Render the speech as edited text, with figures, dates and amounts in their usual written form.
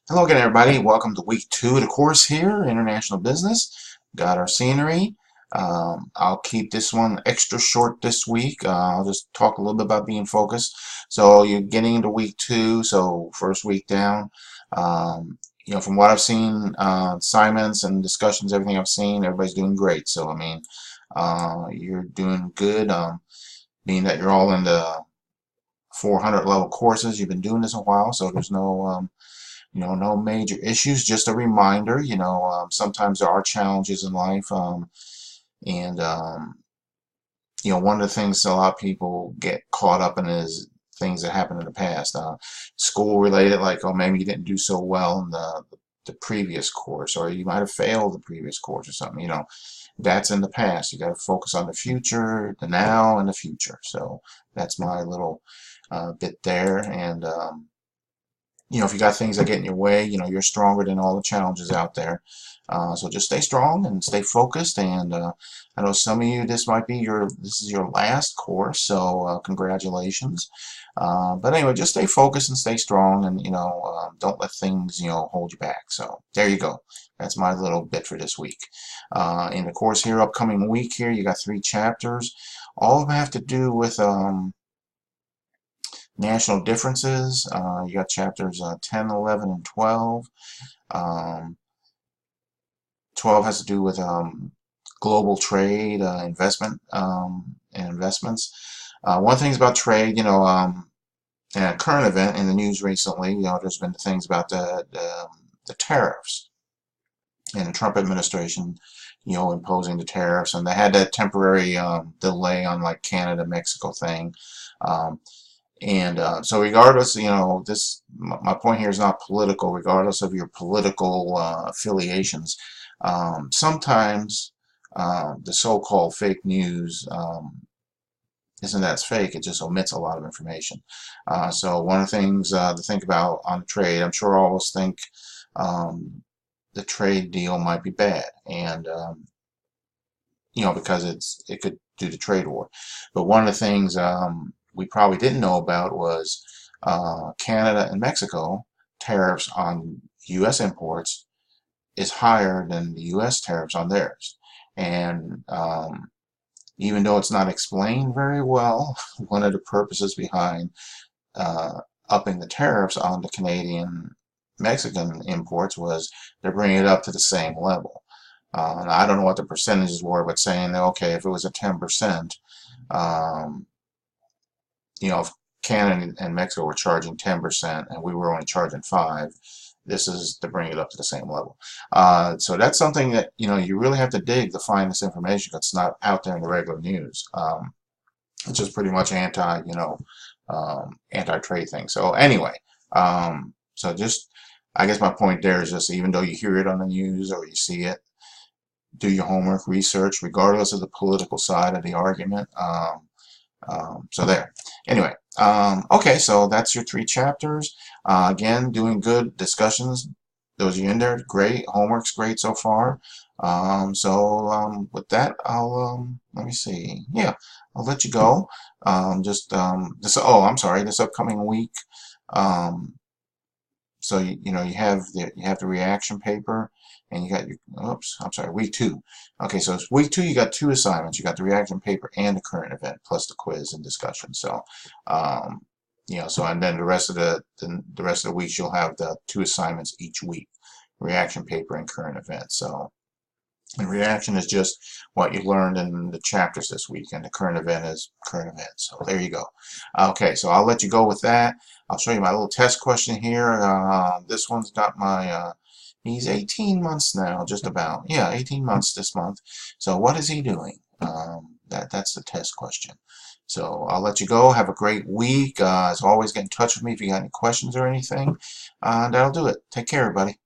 Hello again, everybody. Welcome to week 2 of the course here, International Business. Got our scenery. I'll keep this one extra short this week. I'll just talk a little bit about being focused. So you're getting into week 2, so first week down. From what I've seen, assignments and discussions, everything I've seen, everybody's doing great. So, you're doing good, being that you're all in the 400 level courses. You've been doing this a while, so there's no major issues. Just a reminder, sometimes there are challenges in life, and one of the things a lot of people get caught up in is things that happened in the past, school related, like, oh, maybe you didn't do so well in the previous course, or you might have failed the previous course or something. That's in the past. You got to focus on the future, the now, and the future. So that's my little bit there. And if you got things that get in your way, you're stronger than all the challenges out there. So just stay strong and stay focused. And I know some of you, this is your last course, so congratulations. But anyway, just stay focused and stay strong, and don't let things hold you back. So there you go. That's my little bit for this week. In the course here, upcoming week here, you got 3 chapters. All of them have to do with national differences. You got chapters 10, 11, and 12. 12 has to do with global trade, investment, and investments. One thing about trade, in a current event in the news recently, there's been things about the tariffs and the Trump administration, imposing the tariffs, and they had that temporary delay on like Canada, Mexico thing. So regardless, my point here is not political, regardless of your political affiliations. Sometimes the so-called fake news isn't that it's fake, it just omits a lot of information. So one of the things to think about on trade, I'm sure all of us think the trade deal might be bad, and because it could do the trade war. But one of the things we probably didn't know about was Canada and Mexico tariffs on U.S. imports is higher than the U.S. tariffs on theirs. And even though it's not explained very well, one of the purposes behind upping the tariffs on the Canadian Mexican imports was they're bringing it up to the same level. And I don't know what the percentages were, but saying that, okay, if it was a 10%, if Canada and Mexico were charging 10% and we were only charging 5%, this is to bring it up to the same level. So that's something that you really have to dig to find this information, because it's not out there in the regular news. It's just pretty much anti-trade thing. So anyway, I guess my point there is just, even though you hear it on the news or you see it, do your homework, research, regardless of the political side of the argument. So there. Anyway, okay, so that's your 3 chapters. Again, doing good discussions. Those of you in there, great. Homework's great so far. With that, I'll let me see. Yeah, I'll let you go. I'm sorry, this upcoming week. So you have the reaction paper, and you got week 2. Okay, so it's week 2, you got 2 assignments. You got the reaction paper and the current event, plus the quiz and discussion. So and then the rest of the weeks you'll have the 2 assignments each week, reaction paper and current event. So the reaction is just what you learned in the chapters this week, and the current event is current event. So there you go. Okay, so I'll let you go with that. I'll show you my little test question here. This one's got my, he's 18 months now, just about. Yeah, 18 months this month. So what is he doing? That's the test question. So I'll let you go. Have a great week. As always, get in touch with me if you got any questions or anything. That'll do it. Take care, everybody.